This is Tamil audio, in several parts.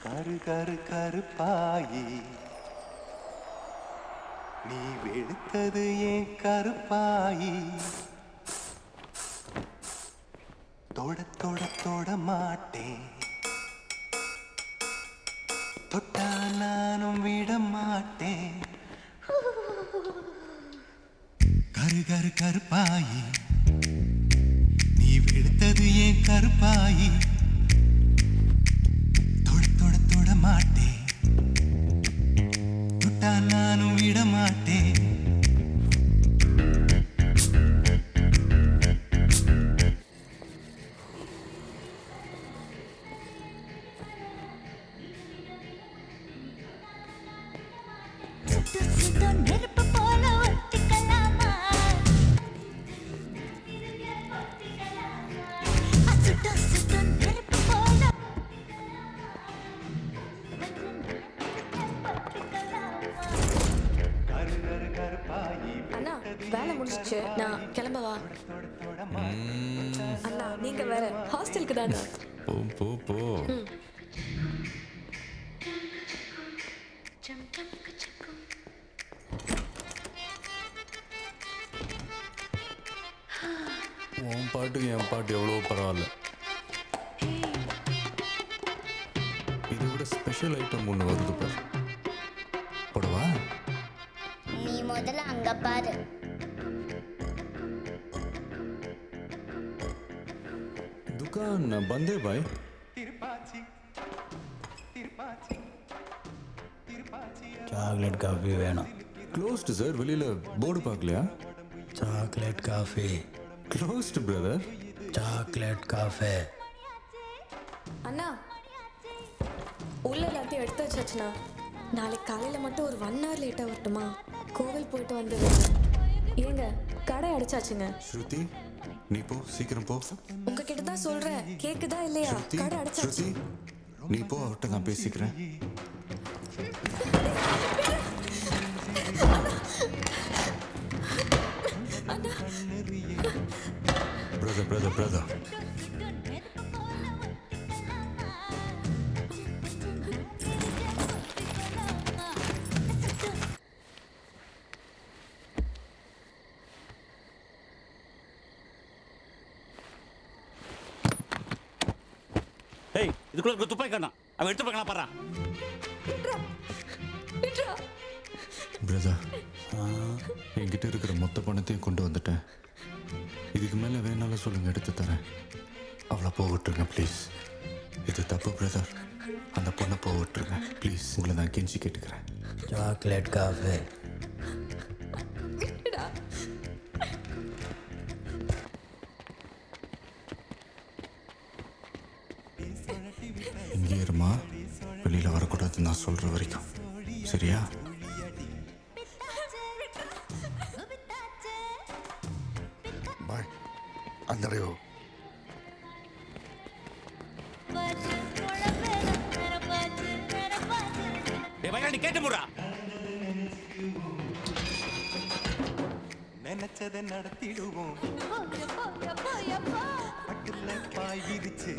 கரு கரு கருப்பாயி நீ வெளுத்தது ஏன் கருப்பாயி தொட தொட தொட மாட்டேன் தொட்டா நானும் விட மாட்டேன் கரு கரு கருப்பாயி நீ வெளுத்தது ஏன் கருப்பாயி தொட தொட தொட மாட்டேன் தொட்டா நானும் விட மாட்டேன் அண்ணா வேலை முடிஞ்சிச்சு, நான் கிளம்பவா? அண்ணா நீங்க வேற ஹாஸ்டலுக்கு தானே? போ போ போ. உன் பாட்டுக்கு என் பாட்டு எவ்வளோ பரவாயில்ல. இதை விட ஸ்பெஷல் ஐட்டம் ஒன்று வருது பாரு. போடவா? நீ முதல்ல அங்க பாரு. दुकान बंद है भाई. சாக்லேட் காஃபி வேணும். Closed sir. வெளியில் போர்டு பார்க்கலையா? Chocolate coffee. Closed brother. Chocolate cafe. அண்ணா உள்ள எல்லாத்தையும் எடுத்து வச்சாச்சுண்ணா. நாளைக்கு காலையில் மட்டும் ஒரு 1 hour லேட்டாக வரட்டுமா? கோவில் போயிட்டு வந்தது. ஏங்க கடை அடைச்சாச்சுங்க. ஸ்ருதி நீ போ, சீக்கிரம் போ. உங்ககிட்ட தான் சொல்கிறேன், கேட்குதா இல்லையா? ஸ்ருதி, கடை அடைச்சாச்சு. ஸ்ருதி நீ போ, அவர்கிட்ட நான் பேசிக்கிறேன். பிரதர் பிரதர் பிரதர் ஏய், இதுக்குள்ள துப்பாக்கி காணோம். அவன் எடுத்து பார்க்கலாம் பாரு. பிரதர் என்கிட்ட இருக்கிற மொத்த பணத்தையும் கொண்டு வந்துட்டேன். இதுக்கு மேலே வேணாலும் சொல்லுங்க, எடுத்து தரேன். அவளை போக விட்டுருங்க ப்ளீஸ். இது தப்பு பிரதர். அந்த பொண்ணை போக விட்டுருங்க ப்ளீஸ். உங்களை நான் கெஞ்சி கேட்டுக்கிறேன். Chocolate cafe. இங்கே இருமா, வெளியில் வரக்கூடாது நான் சொல்கிற வரைக்கும், சரியா? பாய். அந்தடையோ நீ கேட்டு போடுறா. நினைச்சதை நடத்திடுவோம். பட்டுல பாய் விரிச்சு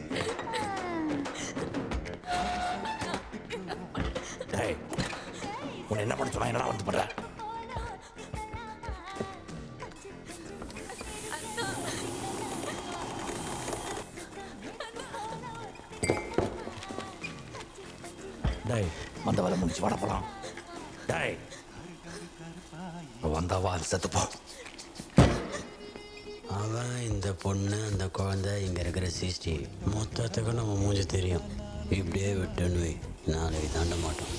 டேய், உன்னை என்ன பண்ண சொன்னா என்னடா வந்து பண்ற? டேய், வந்த வேலை முடிச்சு வர போலாம். டேய், வந்தா வா, செத்துப்போ. அவன், இந்த பொண்ணு, அந்த குழந்தை, இங்கே இருக்கிற சிஸ்டி மொத்தத்துக்கு நம்ம மூஞ்சி தெரியும். இப்படியே விட்டுன்னு வை, நாளைக்கு தாண்ட மாட்டோம்.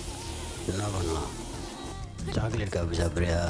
என்ன பண்ணலாம்? சாக்லேட் காஃபி சாப்பிட்றியா?